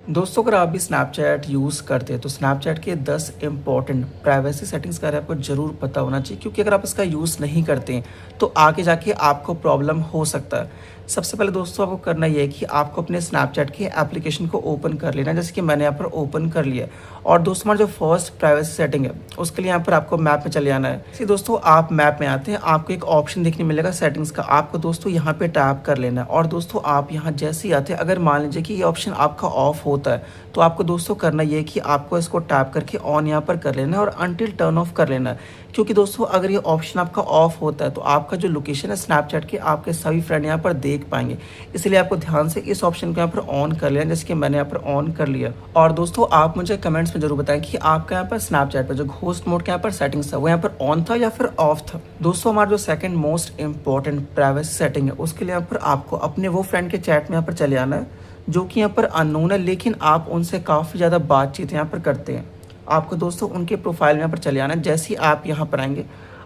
दोस्तों अगर आप भी स्नैपचैट यूज़ करते हैं तो स्नैपचैट के 10 इम्पॉर्टेंट प्राइवेसी सेटिंग्स का आपको ज़रूर पता होना चाहिए, क्योंकि अगर आप इसका यूज़ नहीं करते हैं तो आगे जाके आपको प्रॉब्लम हो सकता है। सबसे पहले दोस्तों आपको करना ये है कि आपको अपने स्नैपचैट के एप्लीकेशन को ओपन कर लेना है, जैसे कि मैंने यहाँ पर ओपन कर लिया है। और दोस्तों हमारा जो फर्स्ट प्राइवेसी सेटिंग है उसके लिए यहाँ पर आपको मैप में चले आना है। इसी दोस्तों आप मैप में आते हैं, आपको एक ऑप्शन देखने मिलेगा सेटिंग्स का, आपको दोस्तों यहाँ पे टैप कर लेना है। और दोस्तों आप यहाँ जैसे ही आते हैं, अगर मान लीजिए कि ये ऑप्शन आपका ऑफ होता है तो आपको दोस्तों करना ये है कि आपको इसको टैप करके ऑन यहाँ पर कर लेना है और अनटिल टर्न ऑफ कर लेना है। क्योंकि दोस्तों अगर ये ऑप्शन आपका ऑफ होता है तो आपका जो लोकेशन है स्नैपचैट के आपके सभी फ्रेंड यहाँ पर देख पाएंगे। इसलिए आपको ध्यान से इस ऑप्शन को यहाँ पर ऑन कर लेना, जैसे कि मैंने यहाँ पर ऑन कर लिया। और दोस्तों आप मुझे कमेंट्स में जरूर बताएं कि आपका यहाँ पर स्नैपचैट पर जो घोस्ट मोड का यहाँ पर सेटिंग्स था वो यहाँ पर ऑन था या फिर ऑफ था। दोस्तों हमारा जो second most important privacy setting है उसके लिए यहाँ पर आपको अपने वो फ्रेंड के चैट में यहाँ पर चले आना है जो कि यहाँ पर अननोन है, लेकिन आप उनसे काफ़ी ज़्यादा बातचीत यहाँ पर करते हैं। आपको दोस्तों उनके प्रोफाइल में यहाँ पर चले आना है। जैसे ही आप यहाँ पर आएंगे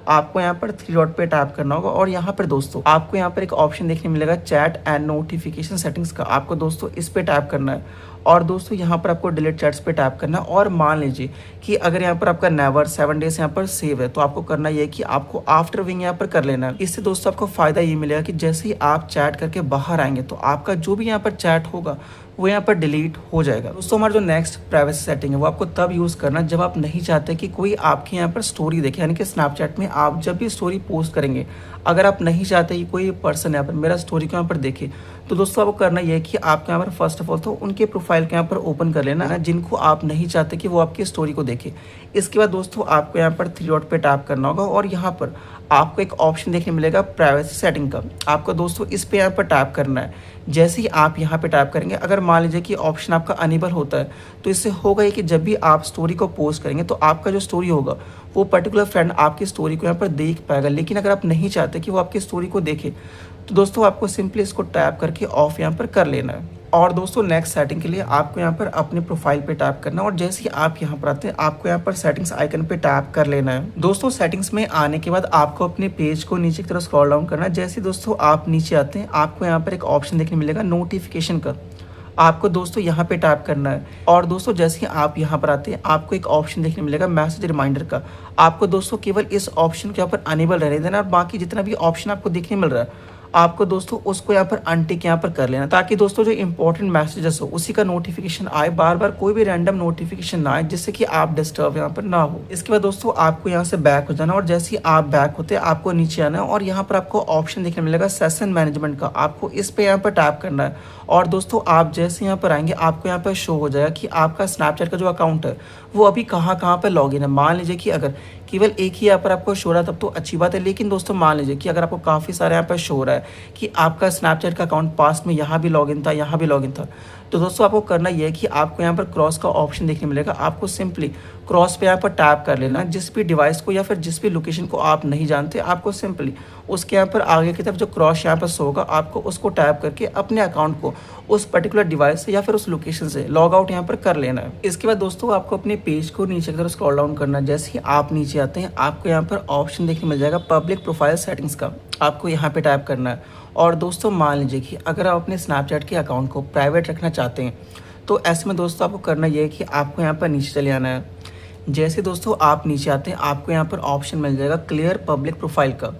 आपको यहाँ पर 3 डॉट पे टैप करना होगा और यहाँ पर दोस्तों आपको यहाँ पर एक ऑप्शन देखने मिलेगा चैट एंड नोटिफिकेशन सेटिंग्स का, आपको दोस्तों इस पे टैप करना है। और दोस्तों यहाँ पर आपको डिलीट चैट्स पे टैप करना है। और मान लीजिए कि अगर यहाँ पर आपका नेवर 7 डेज यहाँ पर सेव है तो आपको करना ये है कि आपको आफ्टर विंग यहाँ पर कर लेना है। इससे दोस्तों आपको फायदा ये मिलेगा कि जैसे ही आप चैट करके बाहर आएंगे तो आपका जो भी यहाँ पर चैट होगा वो यहाँ पर डिलीट हो जाएगा। दोस्तों हमारा जो नेक्स्ट प्राइवेसी सेटिंग है वो आपको तब यूज़ करना जब आप नहीं चाहते कि कोई आपके यहाँ पर स्टोरी देखे, यानी कि स्नैपचैट में आप जब भी स्टोरी पोस्ट करेंगे अगर आप नहीं चाहते कि कोई पर्सन यहाँ पर मेरा स्टोरी को यहाँ पर देखे तो दोस्तों आपको करना यह है कि आपके यहाँ पर फर्स्ट ऑफ ऑल तो उनके प्रोफाइल के यहाँ पर ओपन कर लेना है जिनको आप नहीं चाहते कि वो आपकी स्टोरी को देखे। इसके बाद दोस्तों आपको यहाँ पर 3 डॉट पे टैप करना होगा और यहाँ पर आपको एक ऑप्शन देखने मिलेगा प्राइवेसी सेटिंग का, आपको दोस्तों इस पे यहाँ पर टैप करना है। जैसे ही आप यहाँ पे टैप करेंगे अगर मान लीजिए कि ऑप्शन आपका अनेबल होता है तो इससे होगा ये कि जब भी आप स्टोरी को पोस्ट करेंगे तो आपका जो स्टोरी होगा वो पर्टिकुलर फ्रेंड आपकी स्टोरी को यहाँ पर देख पाएगा। लेकिन अगर आप नहीं चाहते कि वो आपकी स्टोरी को देखे तो दोस्तों आपको सिंपली इसको टैप करके ऑफ यहाँ पर कर लेना है। और दोस्तों नेक्स्ट सेटिंग के लिए आपको यहाँ पर अपने प्रोफाइल पे टैप करना है और जैसे ही आप यहाँ पर आते हैं आपको यहाँ पर सेटिंग्स आइकन पे टैप कर लेना है। दोस्तों सेटिंग्स में आने के बाद आपको अपने पेज को नीचे की तरफ स्क्रॉल डाउन करना है। जैसे दोस्तों आप नीचे आते हैं आपको यहाँ पर एक ऑप्शन देखने मिलेगा नोटिफिकेशन का, आपको दोस्तों यहाँ पे टैप करना है। और दोस्तों जैसे ही आप यहाँ पर आते हैं आपको एक ऑप्शन देखने मिलेगा मैसेज रिमाइंडर का, आपको दोस्तों केवल इस ऑप्शन के यहाँ पर अनेबल रहने देना और बाकी जितना भी ऑप्शन आपको देखने मिल रहा है आपको दोस्तों उसको यहाँ पर अनटिक यहाँ पर कर लेना, ताकि दोस्तों जो इंपॉर्टेंट मैसेजेस हो उसी का नोटिफिकेशन आए, बार बार कोई भी रैंडम नोटिफिकेशन ना आए जिससे कि आप डिस्टर्ब यहाँ पर ना हो। इसके बाद दोस्तों आपको यहाँ से बैक हो जाना और जैसे ही आप बैक होते हैं आपको नीचे आना है और यहाँ पर आपको ऑप्शन देखने मिलेगा सेशन मैनेजमेंट का, आपको इस पे यहाँ पर टैप करना है। और दोस्तों आप जैसे यहाँ पर आएंगे आपको यहाँ पर शो हो जाएगा कि आपका स्नैपचैट का जो अकाउंट है वो अभी कहाँ कहाँ पर लॉगिन है। मान लीजिए कि अगर केवल एक ही यहाँ पर आपको शो रहा है तब तो अच्छी बात है, लेकिन दोस्तों मान लीजिए कि अगर आपको काफ़ी सारे यहाँ पर शो हो रहा है कि आपका स्नैपचैट का अकाउंट पास में यहाँ भी लॉगिन था यहाँ भी लॉगिन था, तो दोस्तों आपको करना यह है कि आपको यहाँ पर क्रॉस का ऑप्शन देखने मिलेगा, आपको सिंपली क्रॉस पे यहाँ पर टैप कर लेना। जिस भी डिवाइस को या फिर जिस भी लोकेशन को आप नहीं जानते आपको सिंपली उसके यहाँ पर आगे की तरफ जो क्रॉस यहाँ पर शो होगा आपको उसको टैप करके अपने अकाउंट को उस पर्टिकुलर डिवाइस से या फिर उस लोकेशन से लॉग आउट यहाँ पर कर लेना है। इसके बाद दोस्तों आपको अपने पेज को नीचे की तरफ स्क्रॉल डाउन करना है। जैसे ही आप नीचे आते हैं आपको यहाँ पर ऑप्शन देखने मिल जाएगा पब्लिक प्रोफाइल सेटिंग्स का, आपको यहाँ पे टैप करना है। और दोस्तों मान लीजिए कि अगर आप अपने स्नैपचैट के अकाउंट को प्राइवेट रखना चाहते हैं तो ऐसे में दोस्तों आपको करना ये है कि आपको यहाँ पर नीचे चले आना है। जैसे दोस्तों आप नीचे आते हैं आपको यहाँ पर ऑप्शन मिल जाएगा क्लियर पब्लिक प्रोफाइल का,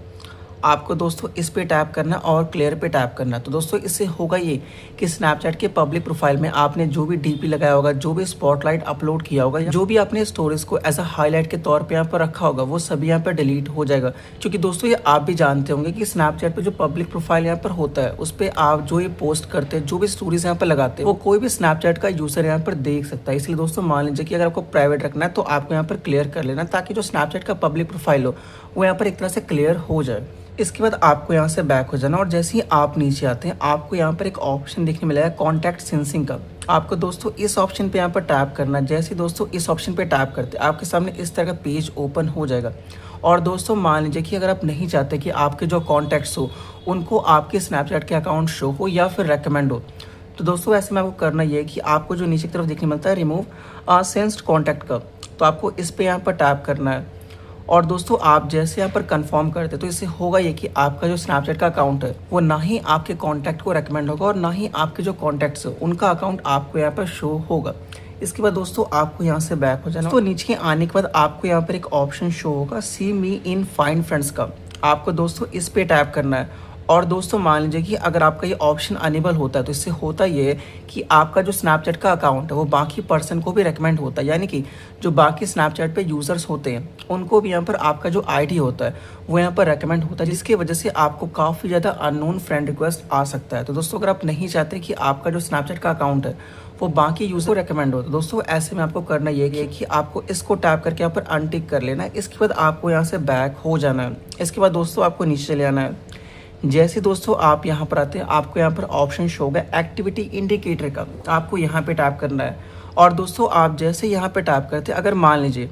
आपको दोस्तों इस पे टैप करना और क्लियर पे टैप करना। तो दोस्तों इससे होगा ये कि स्नैपचैट के पब्लिक प्रोफाइल में आपने जो भी डीपी लगाया होगा, जो भी स्पॉटलाइट अपलोड किया होगा, जो भी आपने स्टोरीज को एज अ हाईलाइट के तौर पे यहाँ पर रखा होगा वो सभी यहाँ पर डिलीट हो जाएगा। क्योंकि दोस्तों ये आप भी जानते होंगे कि स्नैपचैट पे जो पब्लिक प्रोफाइल यहाँ पर होता है उस पर आप जो ये पोस्ट करते हैं, जो भी स्टोरीज यहाँ पर लगाते हैं वो कोई भी स्नैपचैट का यूजर यहाँ पर देख सकता है। इसलिए दोस्तों मान लीजिए कि अगर आपको प्राइवेट रखना है तो आपको यहाँ पर क्लियर कर लेना, ताकि जो स्नैपचैट का पब्लिक प्रोफाइल हो वो यहाँ पर एक तरह से क्लियर हो जाए। इसके बाद आपको यहाँ से बैक हो जाना और जैसे ही आप नीचे आते हैं आपको यहाँ पर एक ऑप्शन देखने मिलेगा कॉन्टैक्ट सेंसिंग का, आपको दोस्तों इस ऑप्शन पे यहाँ पर टैप करना है। जैसे ही दोस्तों इस ऑप्शन पे टैप करते हैं आपके सामने इस तरह का पेज ओपन हो जाएगा। और दोस्तों मान लीजिए कि अगर आप नहीं चाहते कि आपके जो कॉन्टैक्ट्स हो उनको आपके स्नैपचैट के अकाउंट शो हो या फिर रेकमेंड हो, तो दोस्तों ऐसे में आपको करना ये है कि आपको जो नीचे की तरफ देखने मिलता है रिमूव सेंस्ड कॉन्टैक्ट का, तो आपको इस पर यहाँ पर टैप करना है। और दोस्तों आप जैसे यहाँ पर कंफर्म करते हैं तो इससे होगा ये कि आपका जो स्नैपचैट का अकाउंट है वो ना ही आपके कॉन्टैक्ट को रेकमेंड होगा और ना ही आपके जो कॉन्टैक्ट्स है उनका अकाउंट आपको यहाँ पर शो होगा। इसके बाद दोस्तों आपको यहाँ से बैक हो जाना, तो नीचे आने के बाद आपको यहाँ पर एक ऑप्शन शो होगा सी मी इन फाइंड फ्रेंड्स का। आपको दोस्तों इस पे टैप करना है। और दोस्तों मान लीजिए कि अगर आपका ये ऑप्शन अनेबल होता है तो इससे होता ये है कि आपका जो स्नैपचैट का अकाउंट है वो बाकी पर्सन को भी रेकमेंड होता है, यानी कि जो बाकी स्नैपचैट पे यूज़र्स होते हैं उनको भी यहाँ पर आपका जो आईडी होता है वो यहाँ पर रेकमेंड होता है, जिसकी वजह से आपको काफ़ी ज़्यादा अननोन फ्रेंड रिक्वेस्ट आ सकता है। तो दोस्तों अगर आप नहीं चाहते कि आपका जो स्नैपचैट का अकाउंट है वो बाकी यूज़र को रेकमेंड होता है, दोस्तों ऐसे में आपको करना ये है कि आपको इसको टैप करके यहाँ पर अनटिक कर लेना है। इसके बाद आपको यहाँ से बैक हो जाना है। इसके बाद दोस्तों आपको नीचे चले आना है। जैसे दोस्तों आप यहाँ पर आते हैं आपको यहाँ पर ऑप्शन शो होगा एक्टिविटी इंडिकेटर का, आपको यहाँ पे टैप करना है। और दोस्तों आप जैसे यहाँ पे टैप करते हैं, अगर मान लीजिए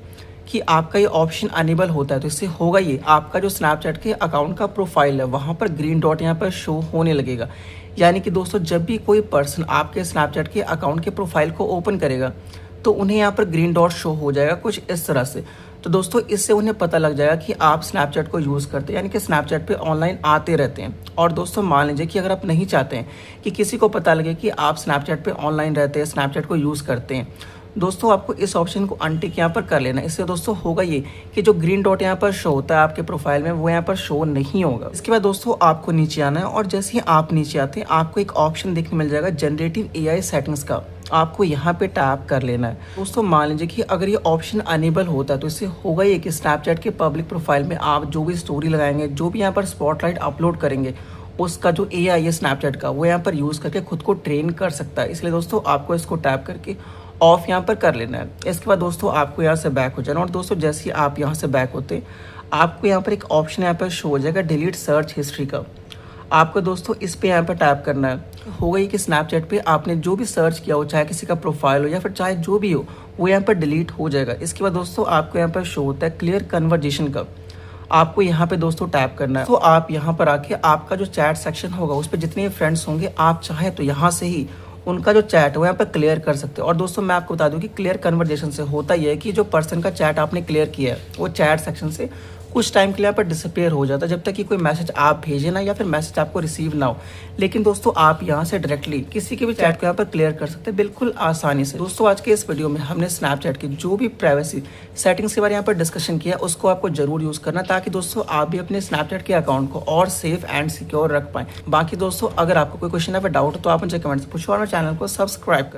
कि आपका ये ऑप्शन अनेबल होता है तो इससे होगा ये आपका जो स्नैपचैट के अकाउंट का प्रोफाइल है वहाँ पर ग्रीन डॉट यहाँ पर शो होने लगेगा। यानी कि दोस्तों जब भी कोई पर्सन आपके स्नैपचैट के अकाउंट के प्रोफाइल को ओपन करेगा तो उन्हें यहाँ पर ग्रीन डॉट शो हो जाएगा कुछ इस तरह से। तो दोस्तों इससे उन्हें पता लग जाएगा कि आप स्नैपचैट को यूज़ करते हैं, यानी कि स्नैपचैट पे ऑनलाइन आते रहते हैं। और दोस्तों मान लीजिए कि अगर आप नहीं चाहते हैं कि किसी को पता लगे कि आप स्नैपचैट पे ऑनलाइन रहते हैं, स्नैपचैट को यूज़ करते हैं, दोस्तों आपको इस ऑप्शन को अनटिक यहाँ पर कर लेना है। इससे दोस्तों होगा ये कि जो ग्रीन डॉट यहाँ पर शो होता है आपके प्रोफाइल में वो यहाँ पर शो नहीं होगा। इसके बाद दोस्तों आपको नीचे आना है और जैसे ही आप नीचे आते हैं आपको एक ऑप्शन देखने मिल जाएगा जनरेटिव एआई सेटिंग्स का, आपको यहाँ पे टैप कर लेना है। दोस्तों मान लीजिए कि अगर ये ऑप्शन अनेबल होता है तो इससे होगा ये कि स्नैपचैट के पब्लिक प्रोफाइल में आप जो भी स्टोरी लगाएंगे, जो भी यहाँ पर स्पॉटलाइट अपलोड करेंगे, उसका जो एआई है स्नैपचैट का वो यहाँ पर यूज़ करके खुद को ट्रेन कर सकता है। इसलिए दोस्तों आपको इसको टैप करके ऑफ यहाँ पर कर लेना है। इसके बाद दोस्तों आपको यहाँ से बैक हो जाना और दोस्तों जैसे ही आप यहाँ से बैक होते हैं आपको यहाँ पर एक ऑप्शन यहाँ पर शो हो जाएगा डिलीट सर्च हिस्ट्री का। आपको दोस्तों इस पे यहाँ पर टैप करना है। होगा ये कि स्नैपचैट पे आपने जो भी सर्च किया हो, चाहे किसी का प्रोफाइल हो या फिर चाहे जो भी हो, वो यहाँ पर डिलीट हो जाएगा। इसके बाद दोस्तों आपको यहाँ पर शो होता है क्लियर कन्वर्जेशन का, आपको यहाँ पे दोस्तों टैप करना है। तो आप यहाँ पर आके आपका जो चैट सेक्शन होगा उस पर जितने फ्रेंड्स होंगे आप चाहें तो यहाँ से ही उनका जो चैट है वो यहाँ पर क्लियर कर सकते हो। और दोस्तों मैं आपको बता दूं कि क्लियर कन्वर्जेशन से होता यह है कि जो पर्सन का चैट आपने क्लियर किया है वो चैट सेक्शन से कुछ टाइम के लिए यहाँ पर डिसअपेयर हो जाता है, जब तक कि कोई मैसेज आप भेजे ना या फिर मैसेज आपको रिसीव ना हो। लेकिन दोस्तों आप यहाँ से डायरेक्टली किसी के भी चैट को यहाँ पर क्लियर कर सकते हैं बिल्कुल आसानी से। दोस्तों आज के इस वीडियो में हमने स्नैपचैट की जो भी प्राइवेसी सेटिंग्स के बारे में यहाँ पर डिस्कशन किया उसको आपको जरूर यूज़ करना, ताकि दोस्तों आप भी अपने स्नैपचैट के अकाउंट को और सेफ एंड सिक्योर रख पाएं। बाकी दोस्तों अगर आपको कोई क्वेश्चन या फिर डाउट हो तो आप मुझे कमेंट्स पूछो और मेरे चैनल को सब्सक्राइब करें।